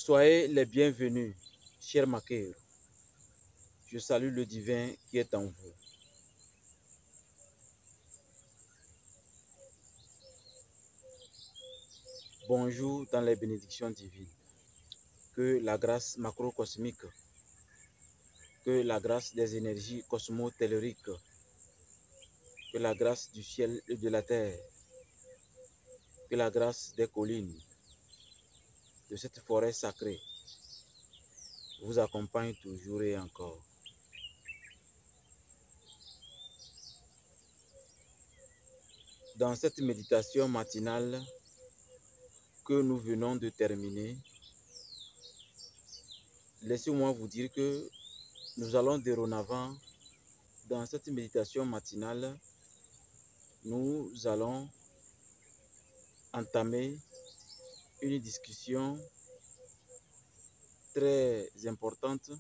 Soyez les bienvenus, chers Makers. Je salue le divin qui est en vous. Bonjour dans les bénédictions divines. Que la grâce macrocosmique, que la grâce des énergies cosmotelluriques, que la grâce du ciel et de la terre, que la grâce des collines, de cette forêt sacrée, vous accompagne toujours et encore. Dans cette méditation matinale que nous venons de terminer, laissez-moi vous dire que nous allons dorénavant, dans cette méditation matinale, nous allons entamer une discussion très importante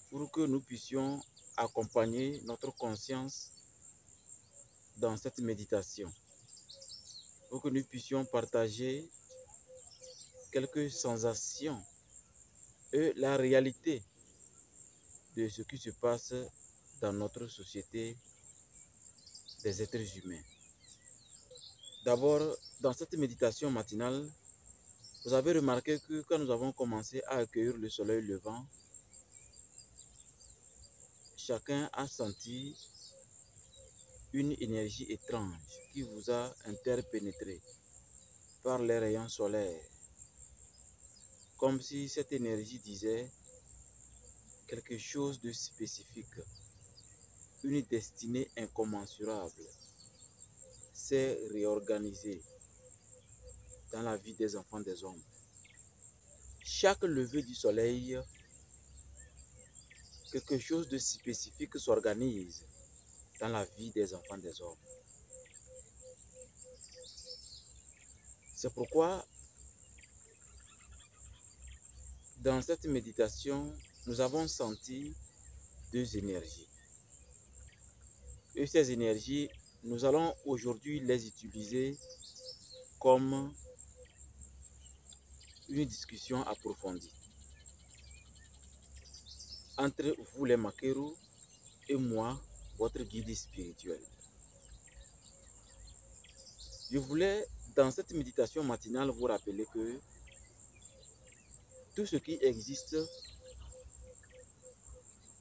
pour que nous puissions accompagner notre conscience dans cette méditation, pour que nous puissions partager quelques sensations et la réalité de ce qui se passe dans notre société des êtres humains. D'abord, dans cette méditation matinale, vous avez remarqué que quand nous avons commencé à accueillir le soleil levant, chacun a senti une énergie étrange qui vous a interpénétré par les rayons solaires, comme si cette énergie disait quelque chose de spécifique, une destinée incommensurable s'est réorganisée dans la vie des enfants des hommes. Chaque lever du soleil, quelque chose de spécifique s'organise dans la vie des enfants des hommes. C'est pourquoi, dans cette méditation, nous avons senti deux énergies. Et ces énergies, nous allons aujourd'hui les utiliser comme une discussion approfondie entre vous les Makeros et moi, votre guide spirituel. Je voulais, dans cette méditation matinale, vous rappeler que tout ce qui existe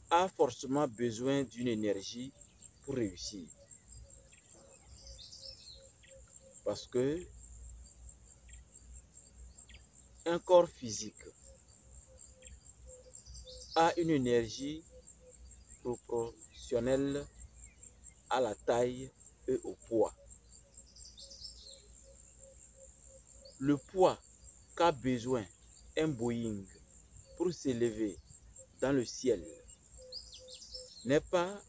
a forcément besoin d'une énergie pour réussir. Parce que un corps physique a une énergie proportionnelle à la taille et au poids. Le poids qu'a besoin un Boeing pour s'élever dans le ciel n'est pas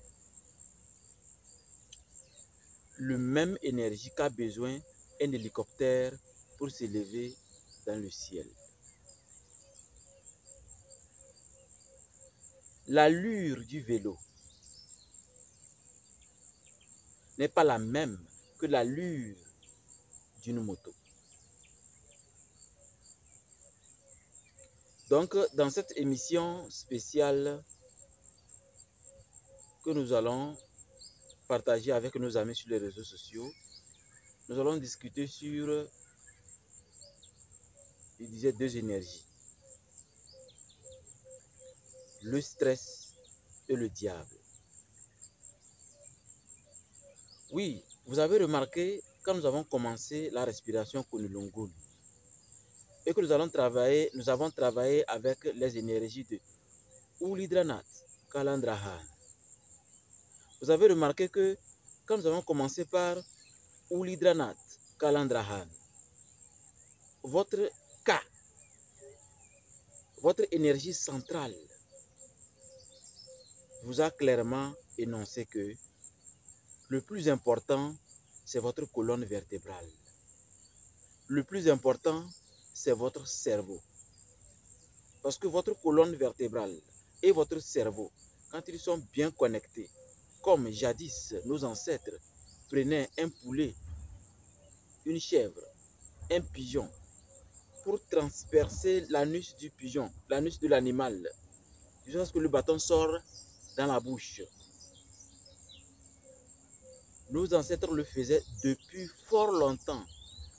le même énergie qu'a besoin un hélicoptère pour s'élever dans le ciel. L'allure du vélo n'est pas la même que l'allure d'une moto. Donc, dans cette émission spéciale que nous allons partager avec nos amis sur les réseaux sociaux, nous allons discuter sur, je disais, deux énergies. Le stress et le diable. Oui, vous avez remarqué, quand nous avons commencé la respiration Kunilungun, et que nous avons travaillé avec les énergies de Ullidranat, Kalandrahan. Vous avez remarqué que quand nous avons commencé par Ullidranat, Kalandrahan, votre K, votre énergie centrale, vous a clairement énoncé que le plus important, c'est votre colonne vertébrale. Le plus important, c'est votre cerveau. Parce que votre colonne vertébrale et votre cerveau, quand ils sont bien connectés, comme jadis nos ancêtres prenaient un poulet, une chèvre, un pigeon pour transpercer l'anus du pigeon, l'anus de l'animal, jusqu'à ce que le bâton sort dans la bouche. Nos ancêtres le faisaient depuis fort longtemps,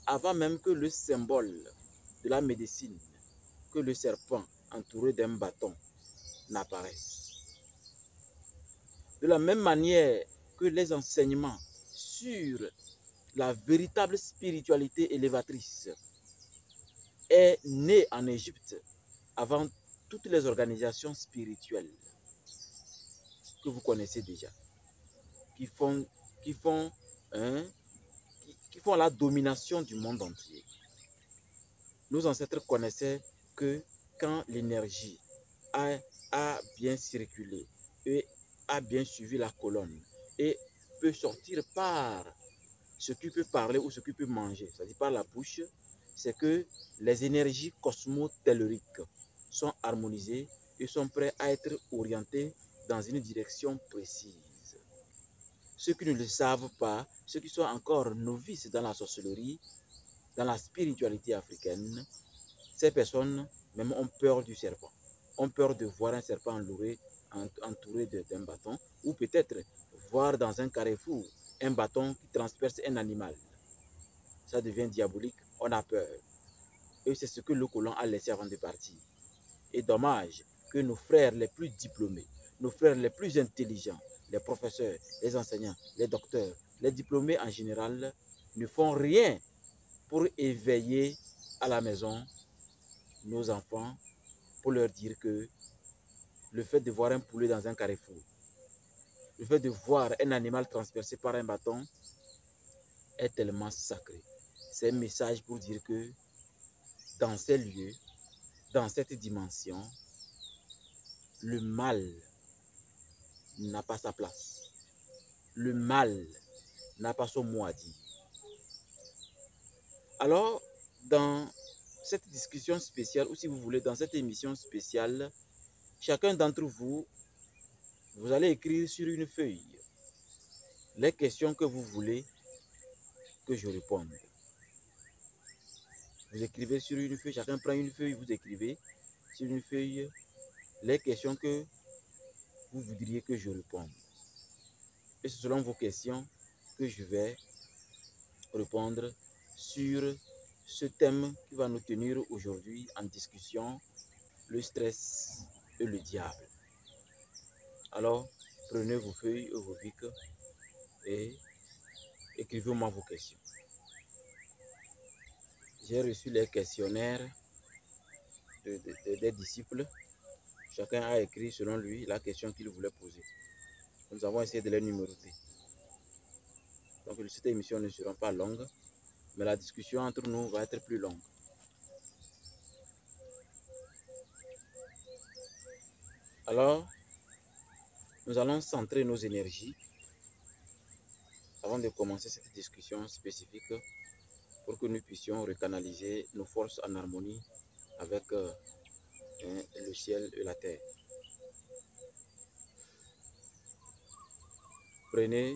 avant même que le symbole de la médecine, que le serpent entouré d'un bâton, n'apparaisse. De la même manière que les enseignements sur la véritable spiritualité élévatrice est né en Égypte avant toutes les organisations spirituelles que vous connaissez déjà, qui font la domination du monde entier. Nos ancêtres connaissaient que quand l'énergie a bien circulé et a bien suivi la colonne et peut sortir par ce qui peut parler ou ce qui peut manger, c'est-à-dire par la bouche, c'est que les énergies cosmotelluriques sont harmonisées et sont prêtes à être orientées dans une direction précise. Ceux qui ne le savent pas, ceux qui sont encore novices dans la sorcellerie, dans la spiritualité africaine, ces personnes même ont peur du serpent, ont peur de voir un serpent entouré d'un bâton, ou peut-être voir dans un carrefour un bâton qui transperce un animal. Ça devient diabolique, on a peur. Et c'est ce que le colon a laissé avant de partir. Et dommage que nos frères les plus diplômés, nos frères les plus intelligents, les professeurs, les enseignants, les docteurs, les diplômés en général, ne font rien pour éveiller à la maison nos enfants, pour leur dire que le fait de voir un poulet dans un carrefour, le fait de voir un animal transpercé par un bâton est tellement sacré. C'est un message pour dire que dans ces lieux, dans cette dimension, le mal n'a pas sa place. Le mal n'a pas son mot à dire. Alors, dans cette discussion spéciale, ou si vous voulez, dans cette émission spéciale, chacun d'entre vous, vous allez écrire sur une feuille les questions que vous voulez que je réponde. Vous écrivez sur une feuille, chacun prend une feuille, vous écrivez sur une feuille les questions que vous voudriez que je réponde. Et c'est selon vos questions que je vais répondre sur ce thème qui va nous tenir aujourd'hui en discussion, le stress et le diable. Alors, prenez vos feuilles et vos bics et écrivez-moi vos questions. J'ai reçu les questionnaires des disciples. Chacun a écrit selon lui la question qu'il voulait poser. Nous avons essayé de les numéroter. Donc cette émission ne sera pas longue, mais la discussion entre nous va être plus longue. Alors, nous allons centrer nos énergies avant de commencer cette discussion spécifique pour que nous puissions recanaliser nos forces en harmonie avec le ciel et la terre. Prenez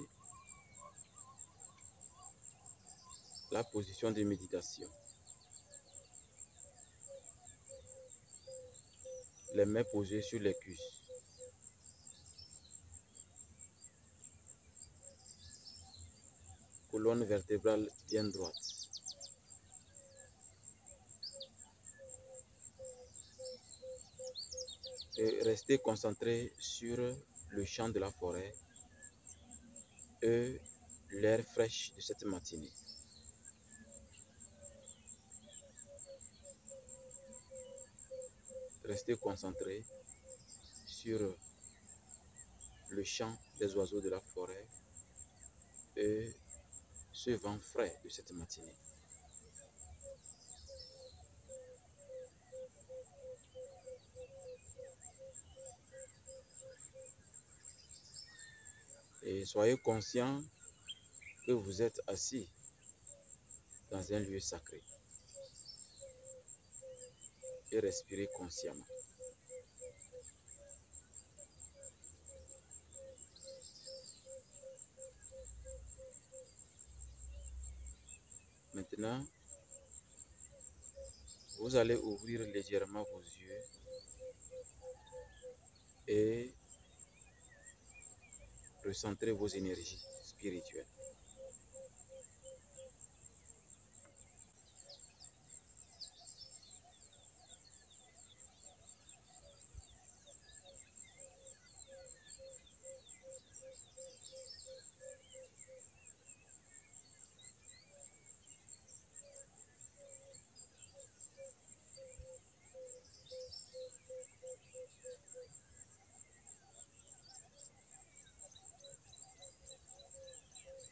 la position de méditation. Les mains posées sur les cuisses. Colonne vertébrale bien droite. Et restez concentré sur le chant de la forêt et l'air fraîche de cette matinée. Restez concentré sur le chant des oiseaux de la forêt et ce vent frais de cette matinée. Et soyez conscient que vous êtes assis dans un lieu sacré. Et respirez consciemment. Maintenant, Vous allez ouvrir légèrement vos yeux et recentrer vos énergies spirituelles.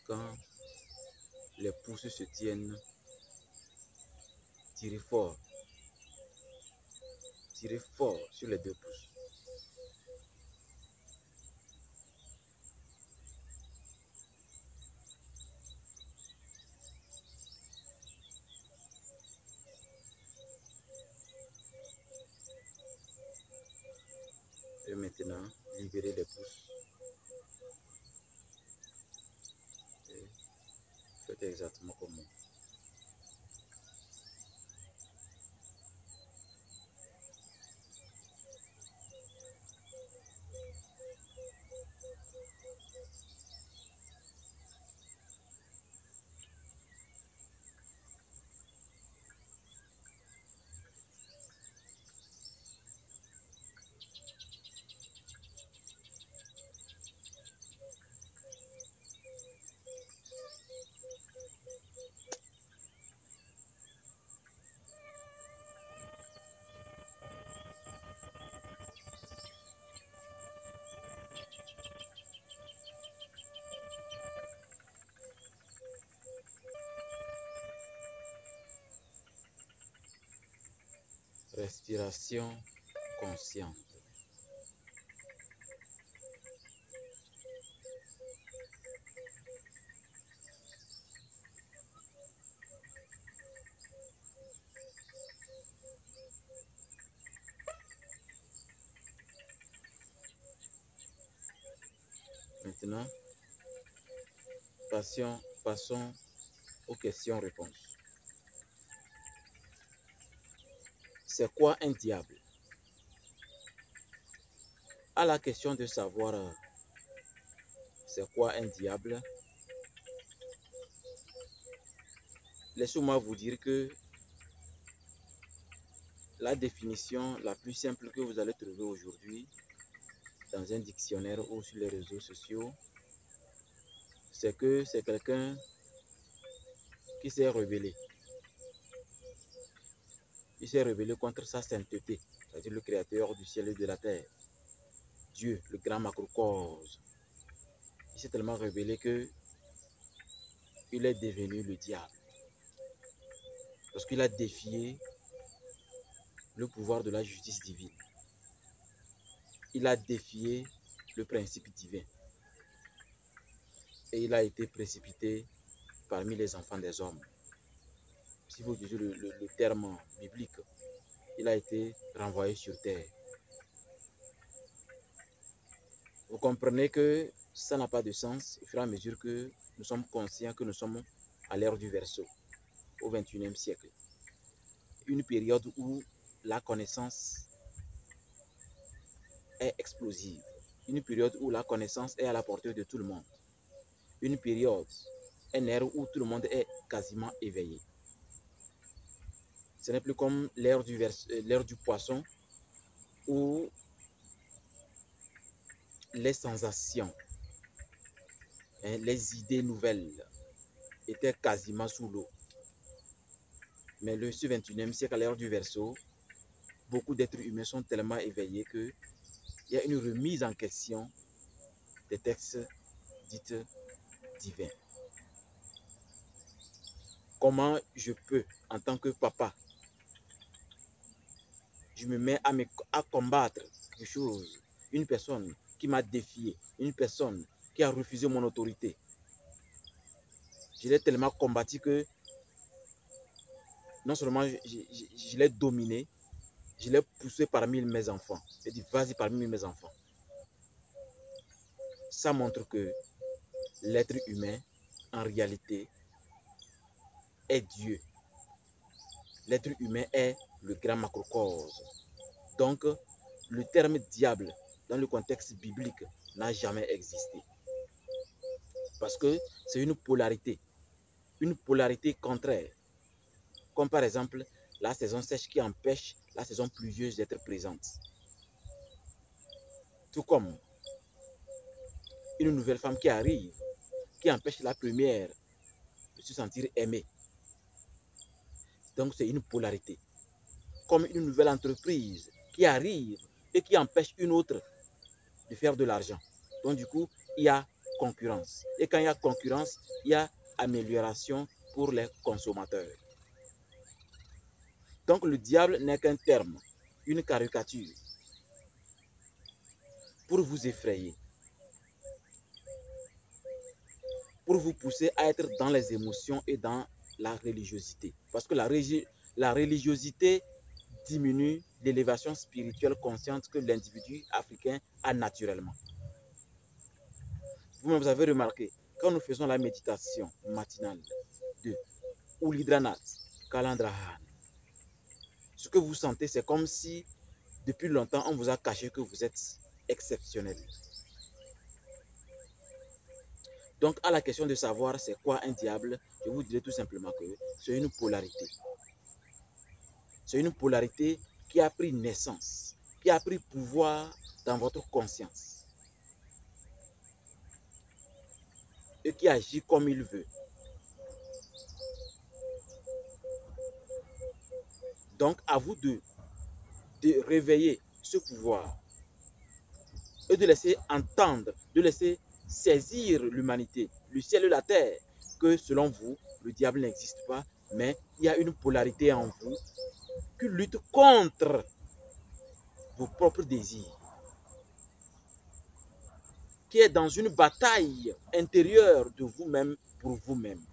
Quand les pouces se tiennent, tirez fort sur les 2 pouces. Et maintenant, libérez les pouces. Et faites exactement comme moi. Respiration consciente. Maintenant, passons aux questions-réponses. C'est quoi un diable? À la question de savoir c'est quoi un diable, laissez-moi vous dire que la définition la plus simple que vous allez trouver aujourd'hui dans un dictionnaire ou sur les réseaux sociaux, c'est que c'est quelqu'un qui s'est rebellé. Il s'est rebellé contre sa sainteté, c'est-à-dire le créateur du ciel et de la terre. Dieu, le grand macrocosme. Il s'est tellement rebellé que il est devenu le diable. Parce qu'il a défié le pouvoir de la justice divine. Il a défié le principe divin. Et il a été précipité parmi les enfants des hommes. Si vous utilisez le terme biblique, il a été renvoyé sur terre. Vous comprenez que ça n'a pas de sens au fur et à mesure que nous sommes conscients que nous sommes à l'ère du Verseau, au XXIe siècle. Une période où la connaissance est explosive. Une période où la connaissance est à la portée de tout le monde. Une période, une ère où tout le monde est quasiment éveillé. Ce n'est plus comme l'ère du poisson où les sensations, les idées nouvelles étaient quasiment sous l'eau. Mais le 21e siècle, à l'ère du Verseau, beaucoup d'êtres humains sont tellement éveillés qu'il y a une remise en question des textes dits divins. Comment je peux, en tant que papa, je me mets à combattre quelque chose, une personne qui m'a défié, une personne qui a refusé mon autorité. Je l'ai tellement combattu que non seulement je l'ai dominé, je l'ai poussé parmi mes enfants. J'ai dit, vas-y parmi mes enfants. Ça montre que l'être humain, en réalité, est Dieu. l'être humain est le grand macrocosme. Donc, le terme diable, dans le contexte biblique, n'a jamais existé. Parce que c'est une polarité contraire. Comme par exemple, la saison sèche qui empêche la saison pluvieuse d'être présente. Tout comme une nouvelle femme qui arrive, qui empêche la première de se sentir aimée. Donc c'est une polarité. Comme une nouvelle entreprise qui arrive et qui empêche une autre de faire de l'argent. Donc du coup, il y a concurrence. Et quand il y a concurrence, il y a amélioration pour les consommateurs. Donc le diable n'est qu'un terme, une caricature pour vous effrayer, pour vous pousser à être dans les émotions et dans la religiosité. Parce que la religiosité diminue l'élévation spirituelle consciente que l'individu africain a naturellement. Vous-même, vous avez remarqué, quand nous faisons la méditation matinale de Ulidranath Kalandrahan, ce que vous sentez, c'est comme si depuis longtemps, on vous a caché que vous êtes exceptionnel. Donc, à la question de savoir c'est quoi un diable, je vous dirais tout simplement que c'est une polarité. C'est une polarité qui a pris naissance, qui a pris pouvoir dans votre conscience et qui agit comme il veut. Donc, à vous de réveiller ce pouvoir et de laisser entendre, de laisser saisir l'humanité, le ciel et la terre, que selon vous, le diable n'existe pas, mais il y a une polarité en vous qui lutte contre vos propres désirs, qui est dans une bataille intérieure de vous-même pour vous-même.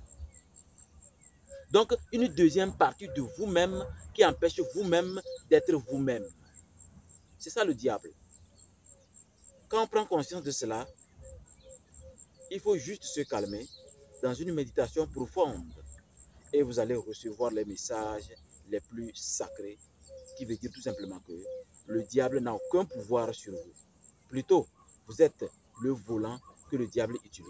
Donc, une deuxième partie de vous-même qui empêche vous-même d'être vous-même. C'est ça le diable. Quand on prend conscience de cela, il faut juste se calmer dans une méditation profonde et vous allez recevoir les messages les plus sacrés qui veut dire tout simplement que le diable n'a aucun pouvoir sur vous. Plutôt, vous êtes le volant que le diable utilise.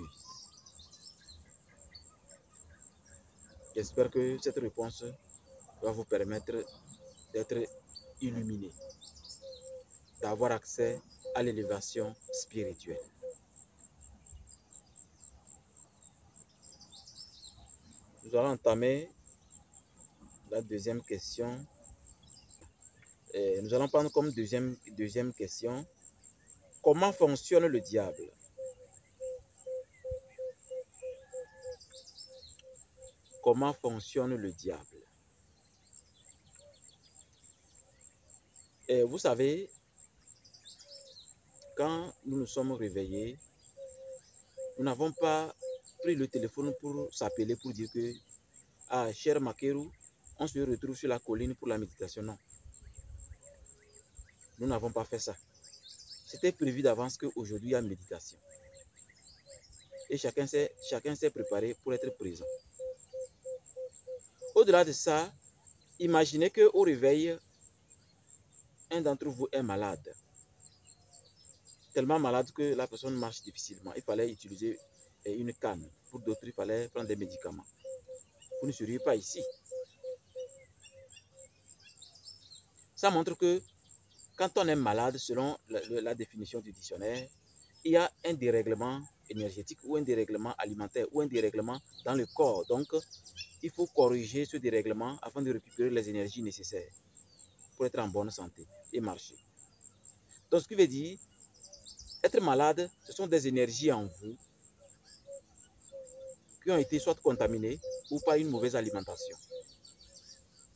J'espère que cette réponse va vous permettre d'être illuminé, d'avoir accès à l'élévation spirituelle. Nous allons entamer la deuxième question. Nous allons prendre comme deuxième question, comment fonctionne le diable? Comment fonctionne le diable? Et vous savez, quand nous nous sommes réveillés, nous n'avons pas pris le téléphone pour s'appeler, pour dire que, ah, cher Makeru, on se retrouve sur la colline pour la méditation. Non. Nous n'avons pas fait ça. C'était prévu d'avance qu'aujourd'hui, il y a méditation. Et chacun s'est préparé pour être présent. Au-delà de ça, imaginez qu'au réveil, un d'entre vous est malade. Tellement malade que la personne marche difficilement. Il fallait utiliser une canne. Pour d'autres, il fallait prendre des médicaments. Vous ne seriez pas ici. Ça montre que quand on est malade, selon la définition du dictionnaire, il y a un dérèglement énergétique ou un dérèglement alimentaire ou un dérèglement dans le corps. Donc, il faut corriger ce dérèglement afin de récupérer les énergies nécessaires pour être en bonne santé et marcher. Donc, ce qui veut dire, être malade, ce sont des énergies en vous qui ont été soit contaminées ou par une mauvaise alimentation.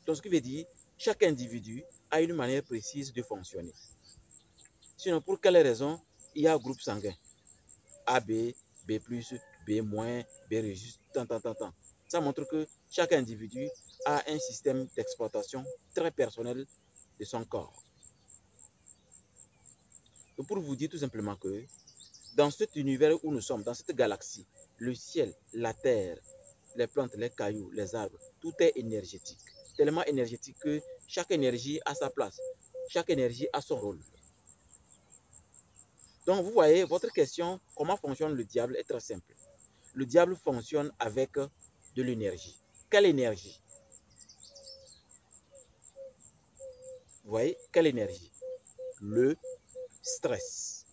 Donc, ce qui veut dire, chaque individu a une manière précise de fonctionner. Sinon, pour quelle raison il y a un groupe sanguin AB, B+, B-, B juste, tant. Ça montre que chaque individu a un système d'exploitation très personnel de son corps. Donc pour vous dire tout simplement que dans cet univers où nous sommes, dans cette galaxie, le ciel, la terre, les plantes, les cailloux, les arbres, tout est énergétique. tellement énergétique que chaque énergie a sa place. Chaque énergie a son rôle. Donc, vous voyez, votre question, comment fonctionne le diable, est très simple. Le diable fonctionne avec de l'énergie. Quelle énergie? Vous voyez, quelle énergie? Le stress.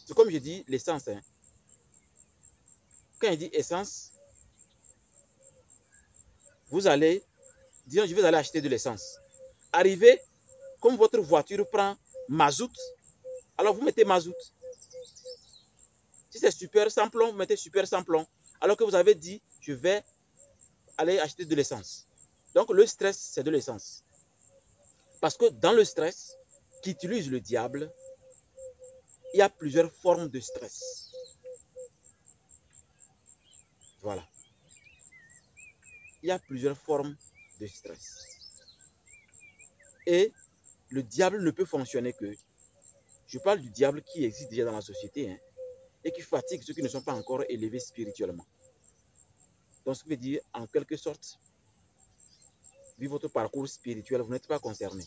C'est comme je dis, l'essence. Hein. Quand il dit essence, vous allez dire, je vais aller acheter de l'essence. Arrivé, comme votre voiture prend mazout, alors vous mettez mazout. Si c'est super sans plomb, vous mettez super sans plomb. Alors que vous avez dit, je vais aller acheter de l'essence. Donc le stress, c'est de l'essence. Parce que dans le stress qu'utilise le diable, il y a plusieurs formes de stress. Voilà. Il y a plusieurs formes de stress. Et le diable ne peut fonctionner que, je parle du diable qui existe déjà dans la société, hein, et qui fatigue ceux qui ne sont pas encore élevés spirituellement. Donc, ce qui veut dire, en quelque sorte, vu votre parcours spirituel, vous n'êtes pas concerné.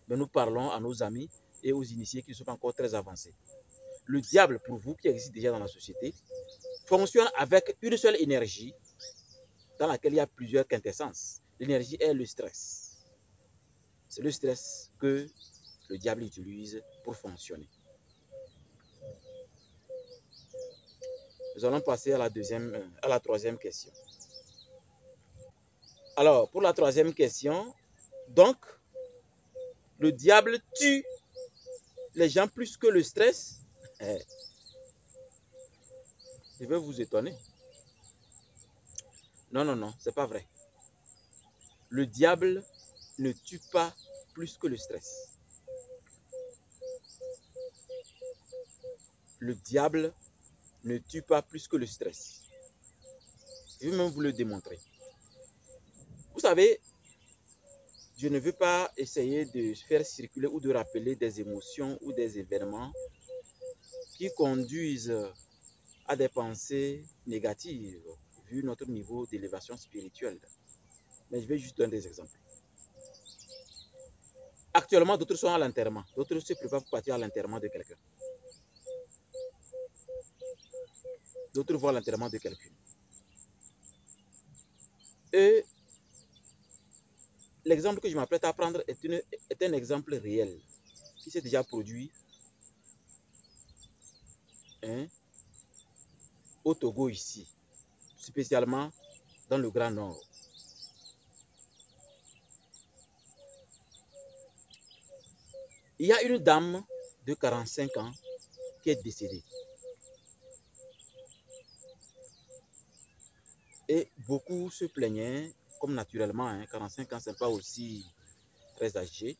Mais nous parlons à nos amis et aux initiés qui ne sont pas encore très avancés. Le diable, pour vous, qui existe déjà dans la société, fonctionne avec une seule énergie dans laquelle il y a plusieurs quintessences. L'énergie est le stress. C'est le stress que le diable utilise pour fonctionner. Nous allons passer à la troisième question. Alors, pour la troisième question, donc, le diable tue les gens plus que le stress. Je vais vous étonner. Non, non, non, c'est pas vrai. Le diable ne tue pas plus que le stress. Le diable ne tue pas plus que le stress. Je vais même vous le démontrer. Vous savez, je ne veux pas essayer de faire circuler ou de rappeler des émotions ou des événements qui conduisent à des pensées négatives, vu notre niveau d'élévation spirituelle. Mais je vais juste donner des exemples. Actuellement, d'autres sont à l'enterrement. D'autres se préparent pour partir à l'enterrement de quelqu'un. D'autres vont à l'enterrement de quelqu'un. Et l'exemple que je m'apprête à prendre est un exemple réel qui s'est déjà produit au Togo ici, spécialement dans le Grand Nord. Il y a une dame de 45 ans qui est décédée. Et beaucoup se plaignaient, comme naturellement, 45 ans, ce n'est pas aussi très âgé.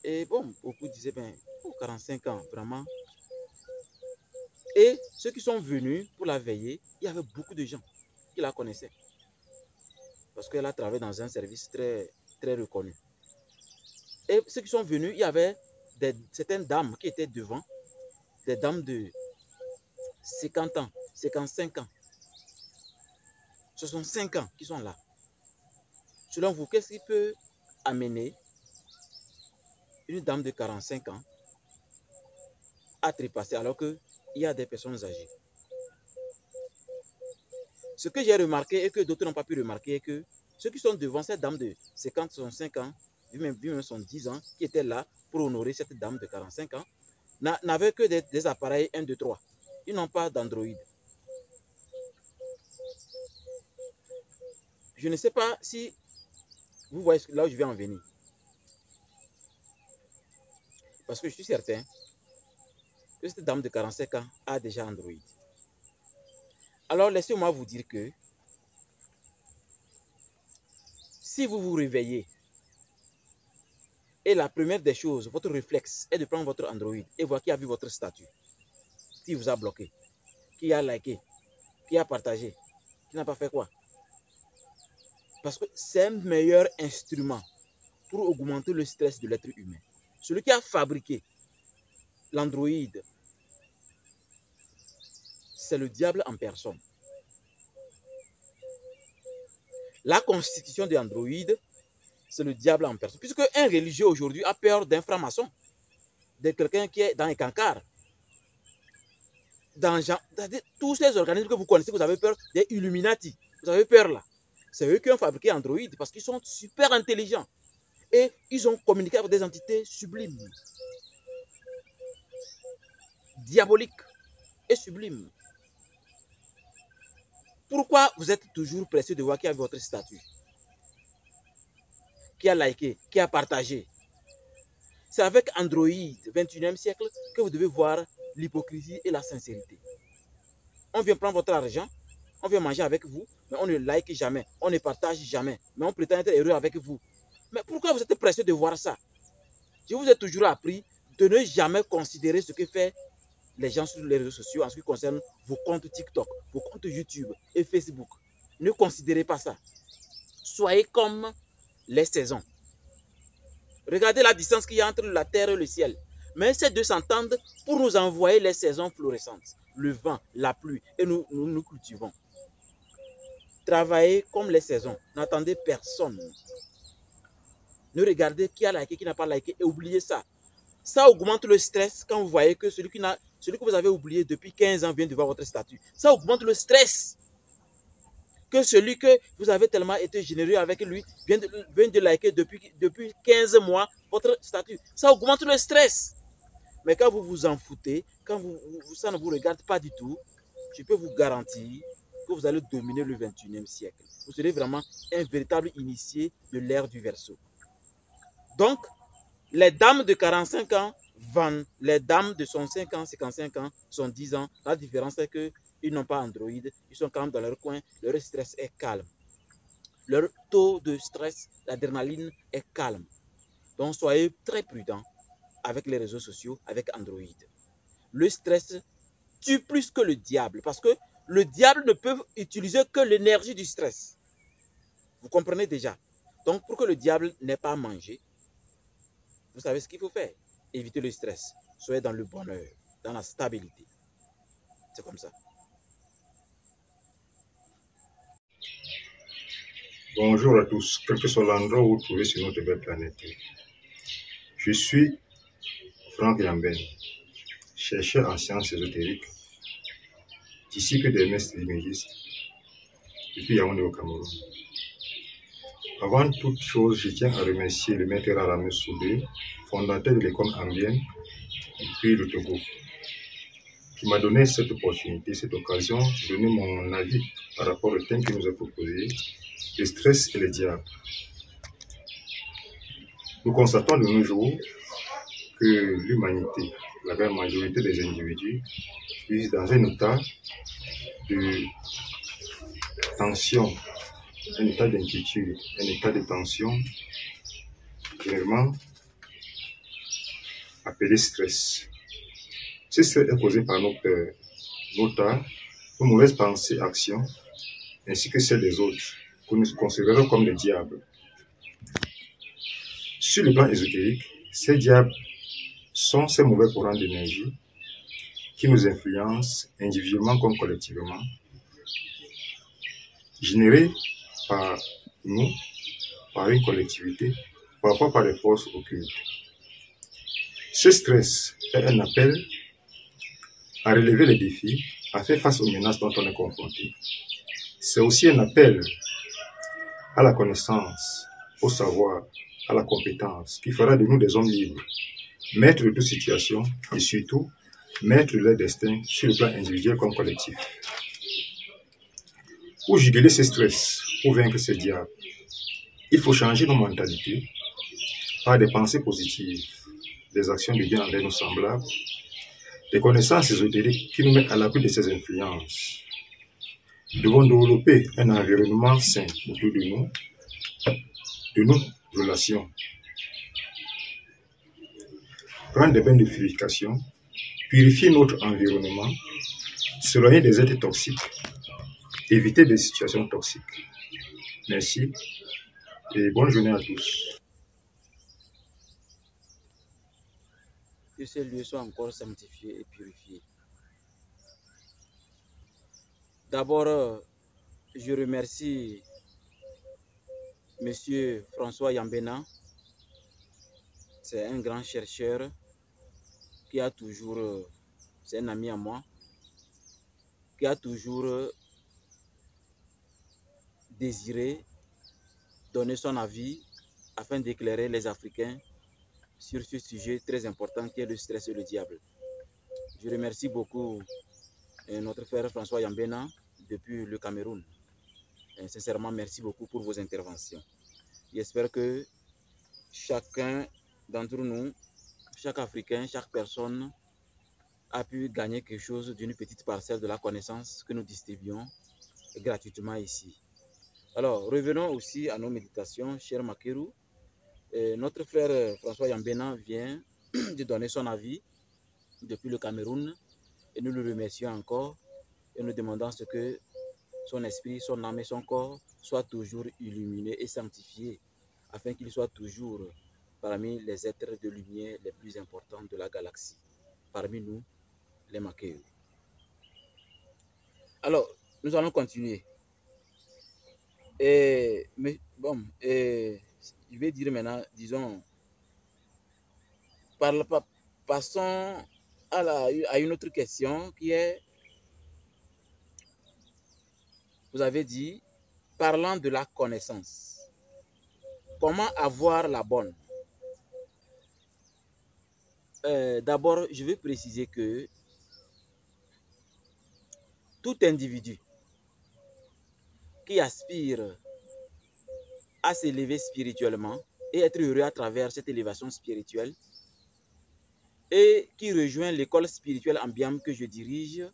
Et bon, beaucoup disaient, ben, pour 45 ans, vraiment. Et ceux qui sont venus pour la veiller, il y avait beaucoup de gens qui la connaissaient. Parce qu'elle a travaillé dans un service très, très reconnu. Et ceux qui sont venus, il y avait certaines dames qui étaient devant, des dames de 50 ans, 55 ans. Ce sont 5 ans qui sont là. Selon vous, qu'est-ce qui peut amener une dame de 45 ans à trépasser alors qu'il y a des personnes âgées? Ce que j'ai remarqué et que d'autres n'ont pas pu remarquer est que ceux qui sont devant cette dame de 50, 65 ans, même 10 ans, qui étaient là pour honorer cette dame de 45 ans, n'avaient que des appareils 1, 2, 3. Ils n'ont pas d'Android. Je ne sais pas si vous voyez là où je vais en venir. Parce que je suis certain que cette dame de 45 ans a déjà Android. Alors laissez-moi vous dire que si vous vous réveillez et la première des choses, votre réflexe est de prendre votre Android et voir qui a vu votre statut, qui vous a bloqué, qui a liké, qui a partagé, qui n'a pas fait quoi. Parce que c'est un meilleur instrument pour augmenter le stress de l'être humain. Celui qui a fabriqué l'Android, c'est le diable en personne. La constitution de Android, c'est le diable en personne. Puisque un religieux aujourd'hui a peur d'un franc-maçon, de quelqu'un qui est dans un cancard. Dans tous ces organismes que vous connaissez, vous avez peur des Illuminati. Vous avez peur là. C'est eux qui ont fabriqué Android parce qu'ils sont super intelligents. Et ils ont communiqué avec des entités sublimes, diaboliques et sublimes. Pourquoi vous êtes toujours pressé de voir qui a votre statut, qui a liké, qui a partagé? C'est avec Android 21e siècle que vous devez voir l'hypocrisie et la sincérité. On vient prendre votre argent, on vient manger avec vous, mais on ne like jamais, on ne partage jamais, mais on prétend être heureux avec vous. Mais pourquoi vous êtes pressé de voir ça? Je vous ai toujours appris de ne jamais considérer ce que fait les gens sur les réseaux sociaux en ce qui concerne vos comptes TikTok, vos comptes YouTube et Facebook. Ne considérez pas ça. Soyez comme les saisons. Regardez la distance qu'il y a entre la terre et le ciel. Mais ces deux s'entendent pour nous envoyer les saisons florissantes. Le vent, la pluie, et nous cultivons. Travaillez comme les saisons. N'attendez personne. Ne regardez qui a liké, qui n'a pas liké, et oubliez ça. Ça augmente le stress quand vous voyez que celui que vous avez oublié depuis 15 ans vient de voir votre statut. Ça augmente le stress. Que celui que vous avez tellement été généreux avec lui vient de liker depuis 15 mois votre statut. Ça augmente le stress. Mais quand vous vous en foutez, quand ça ne vous regarde pas du tout, je peux vous garantir que vous allez dominer le 21e siècle. Vous serez vraiment un véritable initié de l'ère du Verseau. Donc, les dames de 45 ans vendent, les dames de 65 ans, 55 ans, 70 ans. La différence est qu'ils n'ont pas Android, ils sont quand même dans leur coin, leur stress est calme. Leur taux de stress, l'adrénaline est calme. Donc soyez très prudents avec les réseaux sociaux, avec Android. Le stress tue plus que le diable parce que le diable ne peut utiliser que l'énergie du stress. Vous comprenez déjà? Donc pour que le diable n'ait pas à manger, vous savez ce qu'il faut faire. Évitez le stress. Soyez dans le bonheur, dans la stabilité. C'est comme ça. Bonjour à tous, quel que soit l'endroit où vous trouvez sur notre belle planète. Je suis Franck Yamben, chercheur en sciences ésotériques, disciple d'Ernest Trismégistes, depuis Yaoundé au Cameroun. Avant toute chose, je tiens à remercier le maître Aramis Soudé, fondateur de l'école ambienne du pays du Togo, qui m'a donné cette opportunité, cette occasion de donner mon avis par rapport au thème qui nous est proposé, le stress et le diable. Nous constatons de nos jours que l'humanité, la grande majorité des individus, vivent dans un état de tension, un état d'inquiétude, un état de tension, généralement appelé stress. Ce stress est causé par nos peurs, nos tares, nos mauvaises pensées, actions, ainsi que celles des autres, que nous considérons comme des diables. Sur le plan ésotérique, ces diables sont ces mauvais courants d'énergie qui nous influencent individuellement comme collectivement, générés par nous, par une collectivité, parfois par des forces occultes. Ce stress est un appel à relever les défis, à faire face aux menaces dont on est confronté. C'est aussi un appel à la connaissance, au savoir, à la compétence, qui fera de nous des hommes libres, maîtres de toute situation et surtout maîtres de leur destin sur le plan individuel comme collectif. Pour juguler ce stress, pour vaincre ce diable, il faut changer nos mentalités par des pensées positives, des actions de bien envers nos semblables, des connaissances ésotériques qui nous mettent à l'abri de ces influences. Nous devons développer un environnement sain autour de nos relations. Prendre des bains de purification, purifier notre environnement, s'éloigner des êtres toxiques, éviter des situations toxiques. Merci et bonne journée à tous. Que ces lieux soient encore sanctifiés et purifiés. D'abord, je remercie Monsieur François Yambena, c'est un grand chercheur qui a toujours, c'est un ami à moi, qui a toujours désiré donner son avis afin d'éclairer les Africains sur ce sujet très important qui est le stress et le diable. Je remercie beaucoup notre frère François Yambena depuis le Cameroun. Sincèrement, merci beaucoup pour vos interventions. J'espère que chacun d'entre nous, chaque Africain, chaque personne a pu gagner quelque chose d'une petite parcelle de la connaissance que nous distribuons gratuitement ici. Alors, revenons aussi à nos méditations, cher Makeru. Notre frère François Yambena vient de donner son avis depuis le Cameroun et nous le remercions encore et nous demandons ce que son esprit, son âme et son corps soient toujours illuminés et sanctifiés afin qu'il soit toujours parmi les êtres de lumière les plus importants de la galaxie, parmi nous, les Makeru. Alors, nous allons continuer. Je vais dire maintenant, disons, passons à une autre question qui est, vous avez dit, parlant de la connaissance, comment avoir la bonne? D'abord, je veux préciser que tout individu qui aspire à s'élever spirituellement et être heureux à travers cette élévation spirituelle et qui rejoint l'école spirituelle Ambiam que je dirige,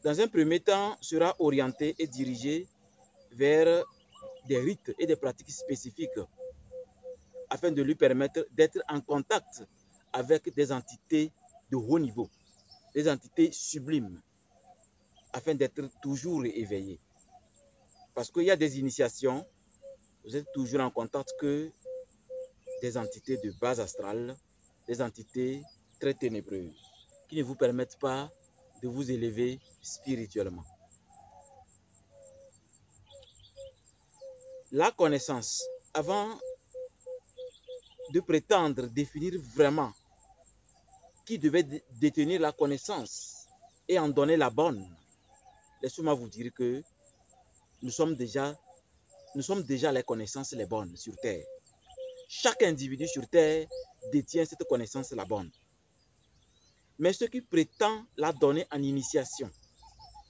dans un premier temps, sera orienté et dirigé vers des rites et des pratiques spécifiques afin de lui permettre d'être en contact avec des entités de haut niveau, des entités sublimes, afin d'être toujours éveillé. Parce qu'il y a des initiations, vous êtes toujours en contact que des entités de base astrale, des entités très ténébreuses, qui ne vous permettent pas de vous élever spirituellement. La connaissance, avant de prétendre définir vraiment qui devait détenir la connaissance et en donner la bonne, laissez-moi vous dire que nous sommes déjà les connaissances les bonnes sur Terre. Chaque individu sur Terre détient cette connaissance la bonne. Mais ceux qui prétendent la donner en initiation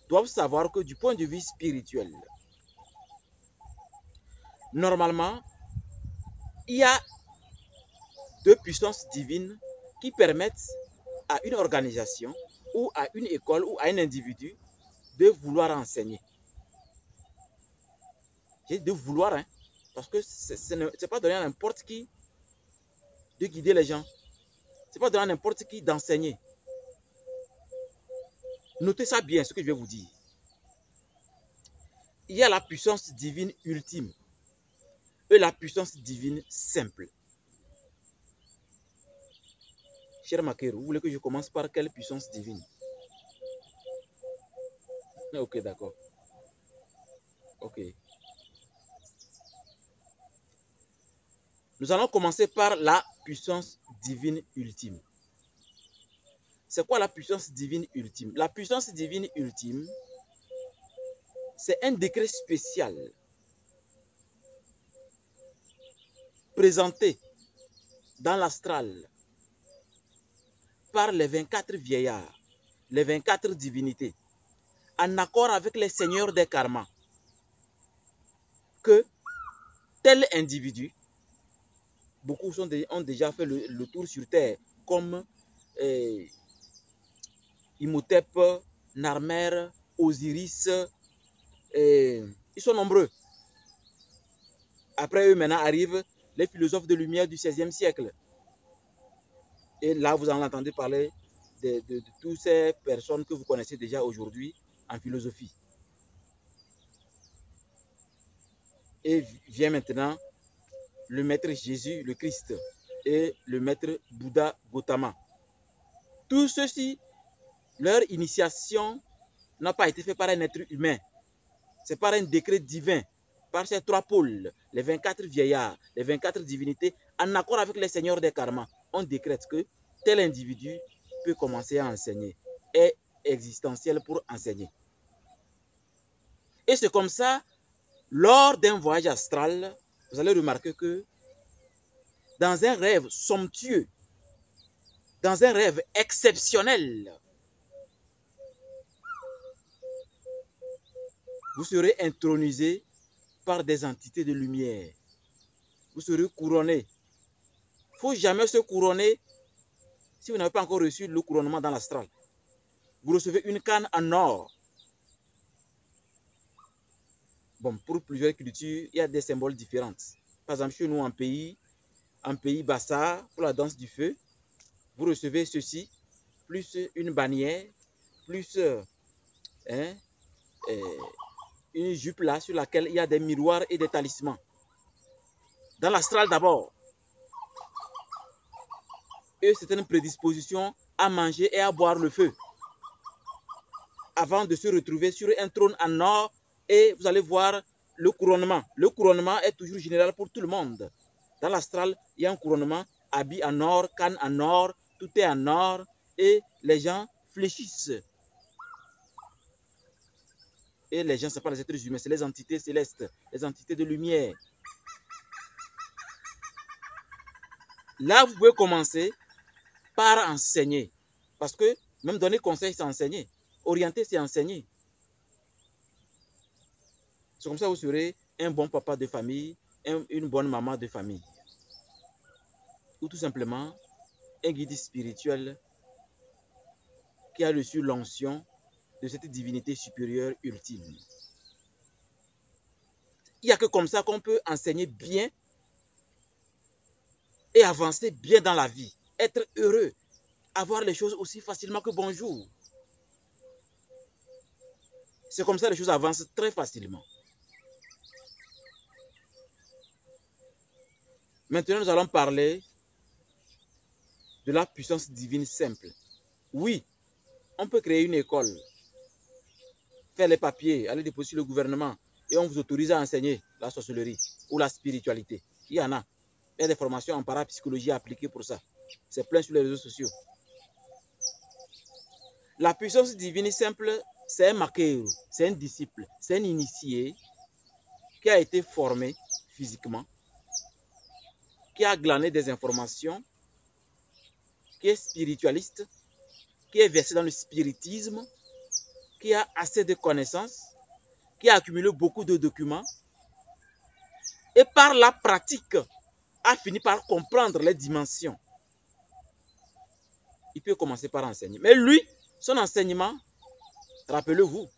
doivent savoir que du point de vue spirituel, normalement, il y a deux puissances divines qui permettent à une organisation ou à une école ou à un individu de vouloir enseigner. J'ai de vouloir, hein, parce que ce n'est pas donné à n'importe qui de guider les gens. Ce n'est pas donné à n'importe qui d'enseigner. Notez ça bien, ce que je vais vous dire. Il y a la puissance divine ultime et la puissance divine simple. Cher Makeru, vous voulez que je commence par quelle puissance divine? Ok, d'accord. Ok. Nous allons commencer par la puissance divine ultime. C'est quoi la puissance divine ultime? La puissance divine ultime, c'est un décret spécial présenté dans l'astral par les 24 vieillards, les 24 divinités, en accord avec les seigneurs des karmas, que tel individu, beaucoup ont déjà fait le tour sur Terre, comme Imhotep, Narmer, Osiris, ils sont nombreux. Après eux, maintenant arrivent les philosophes de lumière du XVIe siècle. Et là, vous en entendez parler de toutes ces personnes que vous connaissez déjà aujourd'hui en philosophie. Et vient maintenant le maître Jésus, le Christ, et le maître Bouddha Gautama. Tous ceux-ci, leur initiation n'a pas été faite par un être humain. C'est par un décret divin par ces 3 pôles, les 24 vieillards, les 24 divinités, en accord avec les seigneurs des karmas, on décrète que tel individu peut commencer à enseigner, est existentiel pour enseigner. Et c'est comme ça, lors d'un voyage astral, vous allez remarquer que dans un rêve somptueux, dans un rêve exceptionnel, vous serez intronisé par des entités de lumière. Vous serez couronné. Il ne faut jamais se couronner si vous n'avez pas encore reçu le couronnement dans l'astral. Vous recevez une canne en or. Bon, pour plusieurs cultures, il y a des symboles différents. Par exemple, chez nous, en pays Bassa, pour la danse du feu, vous recevez ceci, plus une bannière, plus une jupe là sur laquelle il y a des miroirs et des talismans. Dans l'astral d'abord, et c'est une prédisposition à manger et à boire le feu. Avant de se retrouver sur un trône en or, et vous allez voir le couronnement. Le couronnement est toujours général pour tout le monde. Dans l'astral, il y a un couronnement, habit en or, canne en or, tout est en or, et les gens fléchissent. Et les gens, ce n'est pas les êtres humains, c'est les entités célestes, les entités de lumière. Là, vous pouvez commencer par enseigner. Parce que même donner conseil, c'est enseigner. Orienter, c'est enseigner. C'est comme ça que vous serez un bon papa de famille, une bonne maman de famille. Ou tout simplement un guide spirituel qui a reçu l'onction de cette divinité supérieure ultime. Il n'y a que comme ça qu'on peut enseigner bien et avancer bien dans la vie. Être heureux, avoir les choses aussi facilement que bonjour. C'est comme ça que les choses avancent très facilement. Maintenant, nous allons parler de la puissance divine simple. Oui, on peut créer une école, faire les papiers, aller déposer le gouvernement et on vous autorise à enseigner la sorcellerie ou la spiritualité. Il y en a. Il y a des formations en parapsychologie appliquées pour ça. C'est plein sur les réseaux sociaux. La puissance divine simple, c'est un maqueru, c'est un disciple, c'est un initié qui a été formé physiquement, qui a glané des informations, qui est spiritualiste, qui est versé dans le spiritisme, qui a assez de connaissances, qui a accumulé beaucoup de documents et par la pratique a fini par comprendre les dimensions. Il peut commencer par enseigner. Mais lui, son enseignement, rappelez-vous,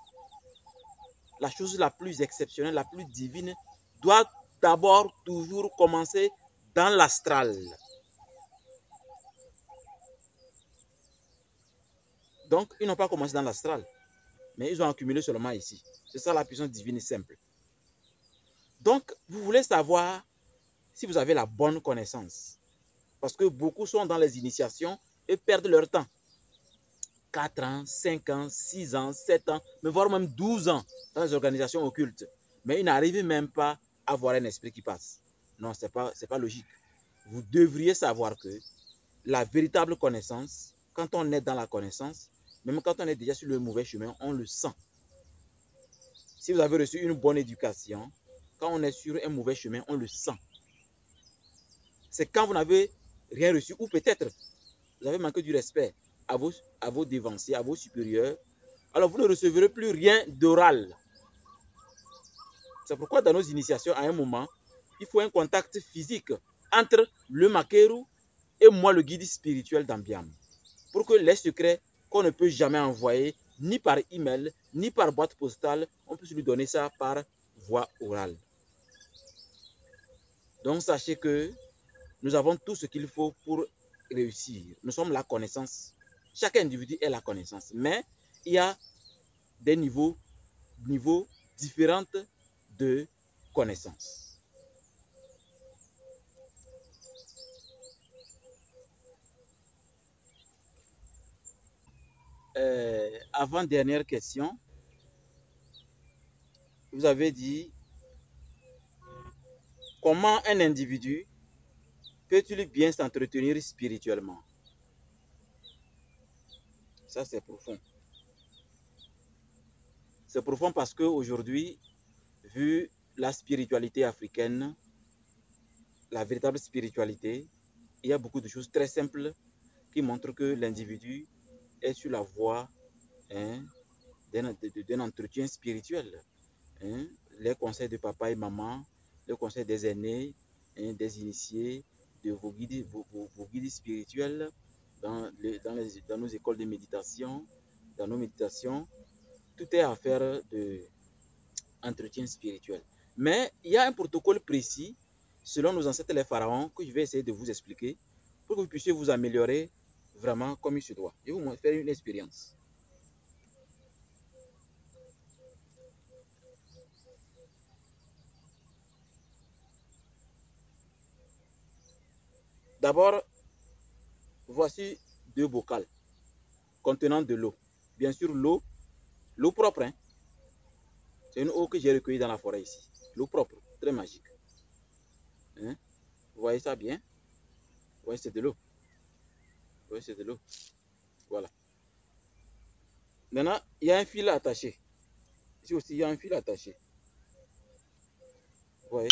la chose la plus exceptionnelle, la plus divine, doit d'abord toujours commencer dans l'astral. Donc, ils n'ont pas commencé dans l'astral, mais ils ont accumulé seulement ici. C'est ça la puissance divine simple. Donc, vous voulez savoir si vous avez la bonne connaissance. Parce que beaucoup sont dans les initiations et perdent leur temps. 4 ans, 5 ans, 6 ans, 7 ans, mais voire même 12 ans dans les organisations occultes. Mais ils n'arrivent même pas à voir un esprit qui passe. Non, ce n'est pas logique. Vous devriez savoir que la véritable connaissance, quand on est dans la connaissance, même quand on est déjà sur le mauvais chemin, on le sent. Si vous avez reçu une bonne éducation, quand on est sur un mauvais chemin, on le sent. C'est quand vous n'avez rien reçu, ou peut-être vous avez manqué du respect à vos devanciers, à vos supérieurs, alors vous ne recevrez plus rien d'oral. C'est pourquoi dans nos initiations, à un moment, il faut un contact physique entre le maqueru et moi, le guide spirituel d'Ambiam, pour que les secrets qu'on ne peut jamais envoyer, ni par email, ni par boîte postale, on puisse lui donner ça par voie orale. Donc sachez que nous avons tout ce qu'il faut pour réussir. Nous sommes la connaissance. Chaque individu est la connaissance. Mais il y a des niveaux différents de connaissance. Avant-dernière question. Vous avez dit comment un individu peut-il bien s'entretenir spirituellement? Ça, c'est profond. C'est profond parce qu'aujourd'hui, vu la spiritualité africaine, la véritable spiritualité, il y a beaucoup de choses très simples qui montrent que l'individu est sur la voie d'un entretien spirituel. Les conseils de papa et maman, les conseils des aînés, des initiés, de vos guides spirituels dans nos écoles de méditation, dans nos méditations, tout est affaire d'entretien spirituel. Mais il y a un protocole précis, selon nos ancêtres les pharaons, que je vais essayer de vous expliquer pour que vous puissiez vous améliorer vraiment comme il se doit. Je vais vous faire une expérience. D'abord, voici 2 bocals contenant de l'eau. Bien sûr, l'eau propre. C'est une eau que j'ai recueillie dans la forêt ici. L'eau propre, très magique. Vous voyez ça bien? Vous voyez, c'est de l'eau. Vous voyez, c'est de l'eau. Voilà. Maintenant, il y a un fil attaché. Ici aussi, il y a un fil attaché. Vous voyez?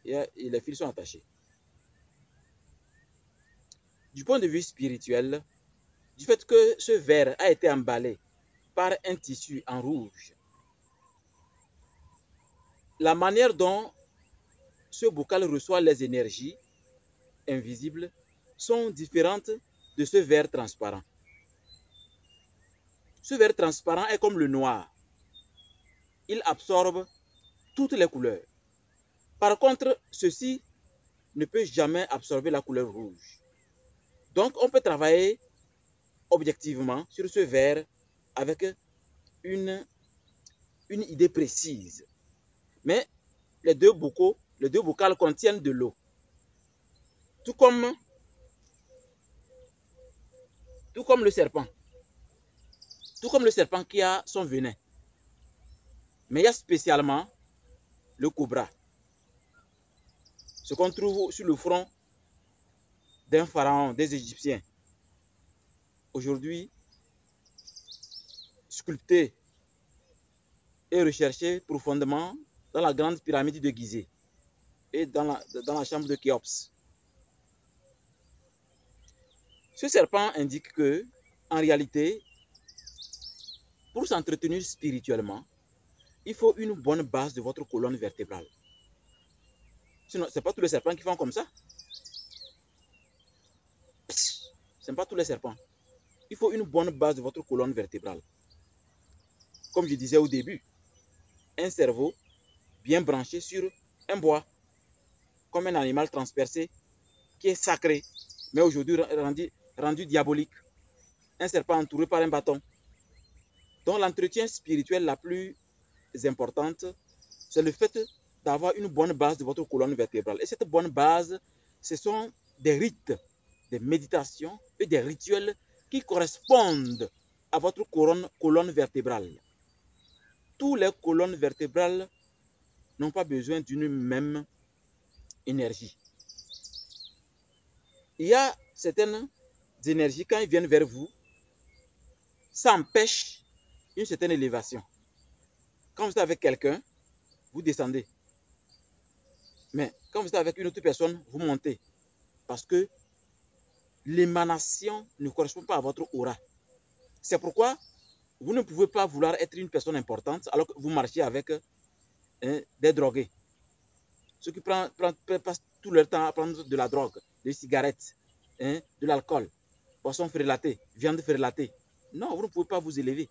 Les fils sont attachés. Du point de vue spirituel, du fait que ce verre a été emballé par un tissu en rouge, la manière dont ce bocal reçoit les énergies invisibles sont différentes de ce verre transparent. Ce verre transparent est comme le noir. Il absorbe toutes les couleurs. Par contre, ceci ne peut jamais absorber la couleur rouge. Donc, on peut travailler objectivement sur ce verre avec une idée précise. Mais les deux bocals contiennent de l'eau. Tout comme le serpent. Tout comme le serpent qui a son venin. Mais il y a spécialement le cobra. Ce qu'on trouve sur le front d'un pharaon, des Égyptiens. Aujourd'hui, sculpté et recherché profondément dans la grande pyramide de Gizeh et dans la chambre de Khéops. Ce serpent indique que, en réalité, pour s'entretenir spirituellement, il faut une bonne base de votre colonne vertébrale. Sinon, ce n'est pas tous les serpents qui font comme ça. Ce n'est pas tous les serpents. Il faut une bonne base de votre colonne vertébrale. Comme je disais au début, un cerveau bien branché sur un bois, comme un animal transpercé qui est sacré, mais aujourd'hui rendu diabolique. Un serpent entouré par un bâton. Donc l'entretien spirituel la plus importante, c'est le fait d'avoir une bonne base de votre colonne vertébrale. Et cette bonne base, ce sont des rites, des méditations et des rituels qui correspondent à votre colonne vertébrale. Toutes les colonnes vertébrales n'ont pas besoin d'une même énergie. Il y a certaines énergies, quand elles viennent vers vous, ça empêche une certaine élévation. Quand vous êtes avec quelqu'un, vous descendez. Mais quand vous êtes avec une autre personne, vous montez. Parce que l'émanation ne correspond pas à votre aura. C'est pourquoi vous ne pouvez pas vouloir être une personne importante alors que vous marchez avec des drogués. Ceux qui passent tout leur temps à prendre de la drogue, des cigarettes, de l'alcool, boissons frélatées, viande frélatée. Non, vous ne pouvez pas vous élever.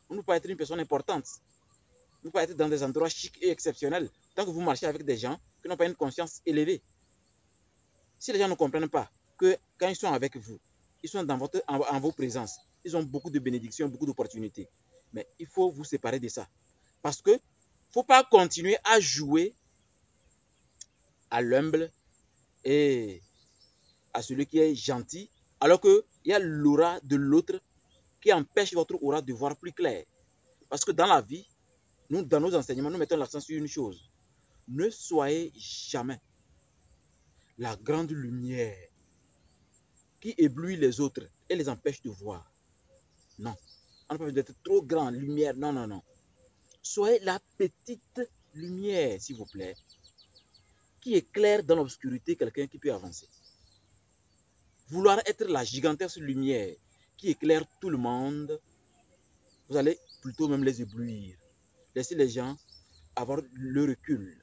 Vous ne pouvez pas être une personne importante. Vous ne pouvez pas être dans des endroits chics et exceptionnels tant que vous marchez avec des gens qui n'ont pas une conscience élevée. Si les gens ne comprennent pas que quand ils sont avec vous, ils sont en vos présences, ils ont beaucoup de bénédictions, beaucoup d'opportunités. Mais il faut vous séparer de ça. Parce que il ne faut pas continuer à jouer à l'humble et à celui qui est gentil, alors qu'il y a l'aura de l'autre qui empêche votre aura de voir plus clair. Parce que dans la vie, nous, dans nos enseignements, nous mettons l'accent sur une chose. Ne soyez jamais la grande lumière qui éblouit les autres et les empêche de voir. Non. On n'a pas besoin d'être trop grand, lumière. Non, non, non. Soyez la petite lumière, s'il vous plaît, qui éclaire dans l'obscurité quelqu'un qui peut avancer. Vouloir être la gigantesque lumière qui éclaire tout le monde, vous allez plutôt même les éblouir. Laissez les gens avoir le recul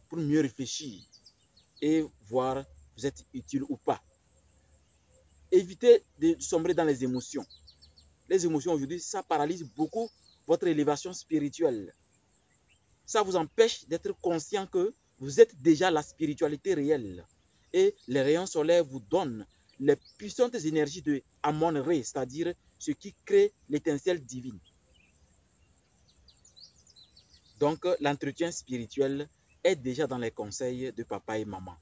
pour mieux réfléchir et voir vous êtes utile ou pas. Évitez de sombrer dans les émotions. Les émotions aujourd'hui, ça paralyse beaucoup votre élévation spirituelle. Ça vous empêche d'être conscient que vous êtes déjà la spiritualité réelle. Et les rayons solaires vous donnent les puissantes énergies de Amon-Ré, c'est-à-dire ce qui crée l'étincelle divine. Donc, l'entretien spirituel est déjà dans les conseils de papa et maman.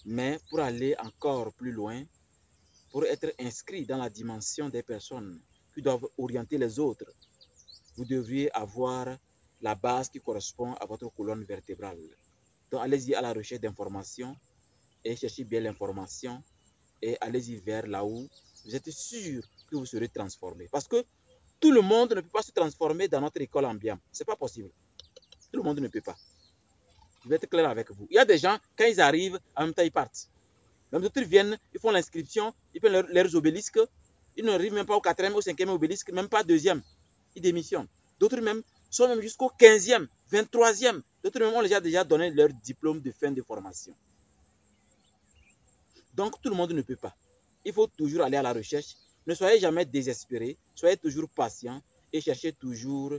Mais pour aller encore plus loin, pour être inscrit dans la dimension des personnes qui doivent orienter les autres, vous devriez avoir la base qui correspond à votre colonne vertébrale. Donc, allez-y à la recherche d'informations et cherchez bien l'information et allez-y vers là où vous êtes sûr que vous serez transformé. Parce que tout le monde ne peut pas se transformer dans notre école ambiante. Ce n'est pas possible. Tout le monde ne peut pas. Je vais être clair avec vous. Il y a des gens, quand ils arrivent, en même temps, ils partent. Même d'autres viennent, ils font l'inscription, ils prennent leurs obélisques. Ils n'arrivent même pas au 4e, au 5e obélisque, même pas 2e. Ils démissionnent. D'autres même sont même jusqu'au 15e, 23e. D'autres même ont déjà donné leur diplôme de fin de formation. Donc, tout le monde ne peut pas. Il faut toujours aller à la recherche. Ne soyez jamais désespéré. Soyez toujours patient et cherchez toujours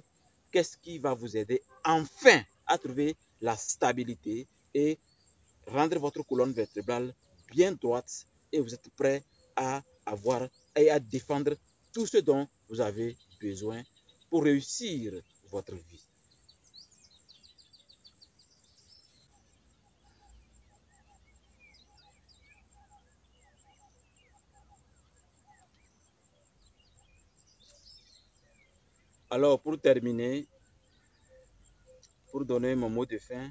qu'est-ce qui va vous aider enfin à trouver la stabilité et rendre votre colonne vertébrale bien droite et vous êtes prêt à avoir et à défendre tout ce dont vous avez besoin pour réussir votre vie. Alors, pour terminer, pour donner mon mot de fin,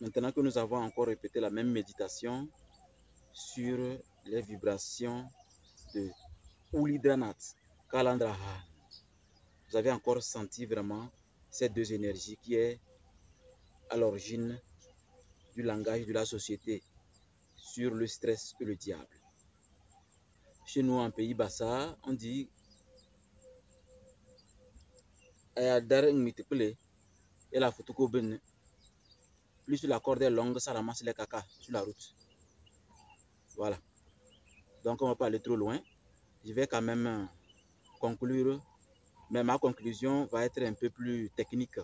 maintenant que nous avons encore répété la même méditation sur les vibrations de Ulidranath, Kalandrahan, vous avez encore senti vraiment ces deux énergies qui est à l'origine du langage de la société sur le stress et le diable. Chez nous, en pays Bassa, on dit et la photo plus la corde est longue, ça ramasse les caca sur la route. Voilà. Donc, on ne va pas aller trop loin. Je vais quand même conclure, mais ma conclusion va être un peu plus technique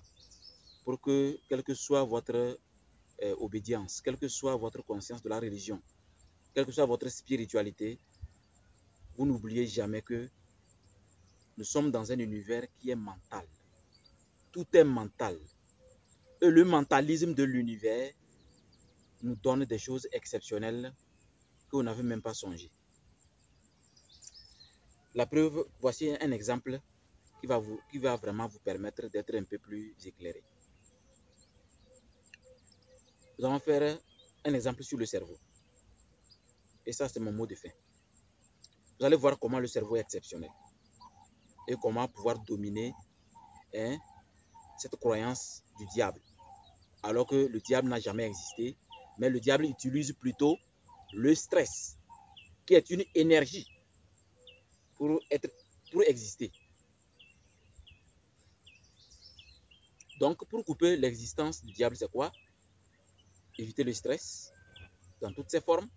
pour que, quelle que soit votre obédience, quelle que soit votre conscience de la religion, quelle que soit votre spiritualité, vous n'oubliez jamais que nous sommes dans un univers qui est mental. Tout est mental. Et le mentalisme de l'univers nous donne des choses exceptionnelles que vous n'avez même pas songé. La preuve, voici un exemple qui va vraiment vous permettre d'être un peu plus éclairé. Nous allons faire un exemple sur le cerveau. Et ça, c'est mon mot de fin. Vous allez voir comment le cerveau est exceptionnel. Et comment pouvoir dominer cette croyance du diable. Alors que le diable n'a jamais existé. Mais le diable utilise plutôt le stress, qui est une énergie pour exister. Donc, pour couper l'existence du diable, c'est quoi? Éviter le stress dans toutes ses formes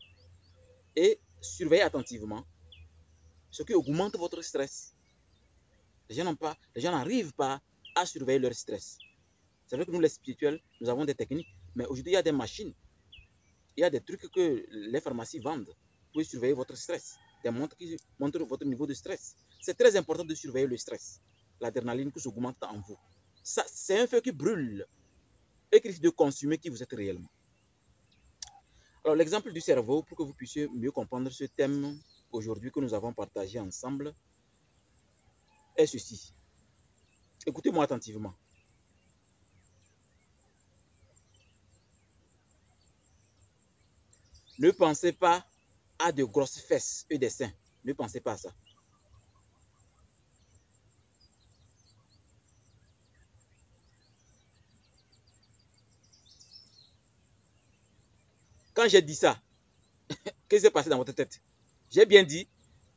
et surveiller attentivement ce qui augmente votre stress. Les gens n'arrivent pas à surveiller leur stress. C'est vrai que nous, les spirituels, nous avons des techniques, mais aujourd'hui, il y a des machines, il y a des trucs que les pharmacies vendent pour surveiller votre stress, des montres qui montrent votre niveau de stress. C'est très important de surveiller le stress, l'adrénaline qui s'augmente en vous. C'est un feu qui brûle et qui risque de consumer qui vous êtes réellement. Alors, l'exemple du cerveau, pour que vous puissiez mieux comprendre ce thème aujourd'hui que nous avons partagé ensemble, est ceci. Écoutez-moi attentivement. Ne pensez pas à de grosses fesses et des seins. Ne pensez pas à ça. Quand j'ai dit ça, qu'est-ce qui s'est passé dans votre tête? J'ai bien dit,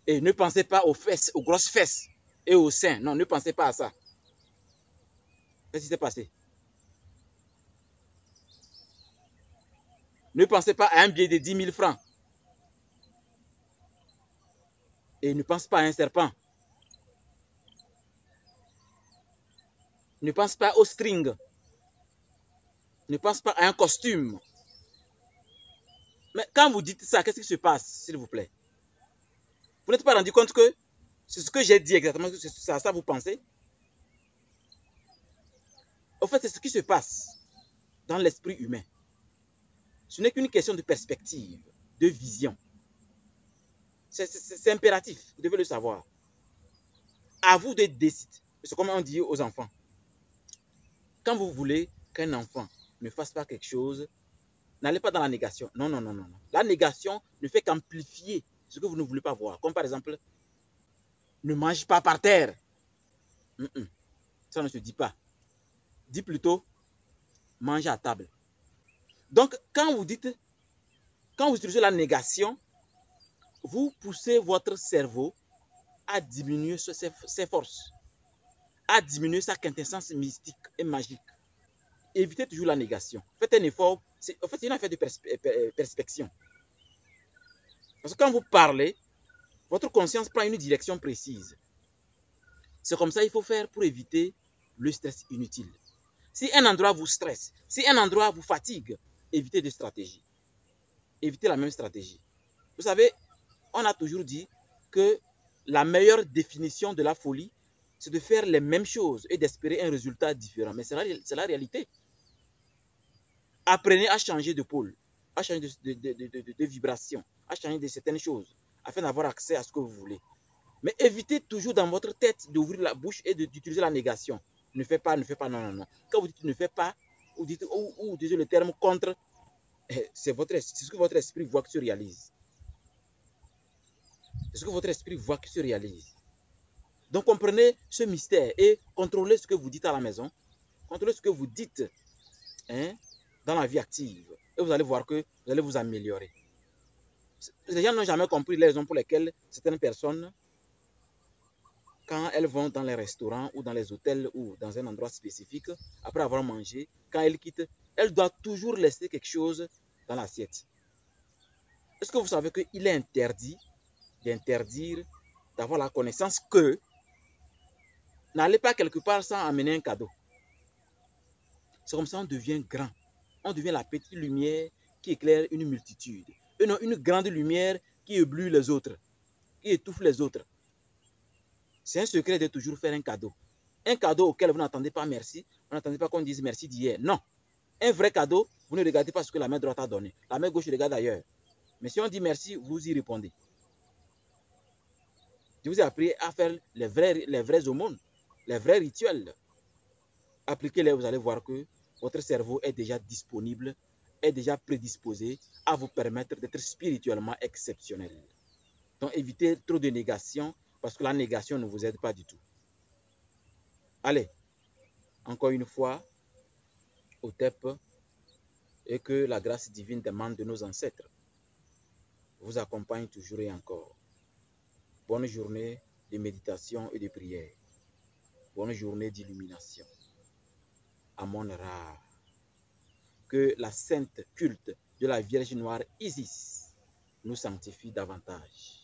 et ne pensez pas aux fesses, aux grosses fesses et aux seins. Non, ne pensez pas à ça. Qu'est-ce qui s'est passé? Ne pensez pas à un billet de 10 000 francs. Et ne pense pas à un serpent. Ne pense pas au string. Ne pense pas à un costume. Mais quand vous dites ça, qu'est-ce qui se passe, s'il vous plaît? Vous n'êtes pas rendu compte que c'est ce que j'ai dit exactement, c'est à ça vous pensez? En fait, c'est ce qui se passe dans l'esprit humain. Ce n'est qu'une question de perspective, de vision. C'est impératif, vous devez le savoir. À vous de décider. C'est comme on dit aux enfants. Quand vous voulez qu'un enfant ne fasse pas quelque chose, n'allez pas dans la négation. Non, non, non, non. La négation ne fait qu'amplifier ce que vous ne voulez pas voir. Comme par exemple, ne mange pas par terre. Ça ne se dit pas. Dis plutôt, mange à table. Donc, quand vous utilisez la négation, vous poussez votre cerveau à diminuer ses forces, à diminuer sa quintessence mystique et magique. Évitez toujours la négation. Faites un effort. En fait, c'est une affaire de perspection. Parce que quand vous parlez, votre conscience prend une direction précise. C'est comme ça qu'il faut faire pour éviter le stress inutile. Si un endroit vous stresse, si un endroit vous fatigue, évitez des stratégies. Évitez la même stratégie. Vous savez, on a toujours dit que la meilleure définition de la folie, c'est de faire les mêmes choses et d'espérer un résultat différent. Mais c'est la réalité. Apprenez à changer de pôle, à changer de vibration, à changer de certaines choses, afin d'avoir accès à ce que vous voulez. Mais évitez toujours dans votre tête d'ouvrir la bouche et d'utiliser la négation. Ne fais pas, non, non, non. Quand vous dites ne fais pas, ou dites le terme contre, c'est ce que votre esprit voit qui se réalise. C'est ce que votre esprit voit qui se réalise. Donc comprenez ce mystère et contrôlez ce que vous dites à la maison. Contrôlez ce que vous dites dans la vie active. Et vous allez voir que vous allez vous améliorer. Les gens n'ont jamais compris les raisons pour lesquelles certaines personnes, quand elles vont dans les restaurants ou dans les hôtels ou dans un endroit spécifique, après avoir mangé, quand elles quittent, elles doivent toujours laisser quelque chose dans l'assiette. Est-ce que vous savez qu'il est interdit d'interdire d'avoir la connaissance que n'allez pas quelque part sans amener un cadeau? C'est comme ça qu'on devient grand. On devient la petite lumière qui éclaire une multitude. Et non une grande lumière qui éblouit les autres, qui étouffe les autres. C'est un secret de toujours faire un cadeau. Un cadeau auquel vous n'attendez pas merci. Vous n'attendez pas qu'on dise merci d'hier. Non. Un vrai cadeau, vous ne regardez pas ce que la main droite a donné. La main gauche regarde ailleurs. Mais si on dit merci, vous y répondez. Je vous ai appris à faire les vrais aumônes, les vrais rituels. Appliquez-les, vous allez voir que votre cerveau est déjà disponible, est déjà prédisposé à vous permettre d'être spirituellement exceptionnel. Donc évitez trop de négation, parce que la négation ne vous aide pas du tout. Allez, encore une fois, au TEP, et que la grâce divine demande de nos ancêtres vous accompagne toujours et encore. Bonne journée de méditation et de prière. Bonne journée d'illumination. Amon Ra. Que la sainte culte de la Vierge Noire Isis nous sanctifie davantage.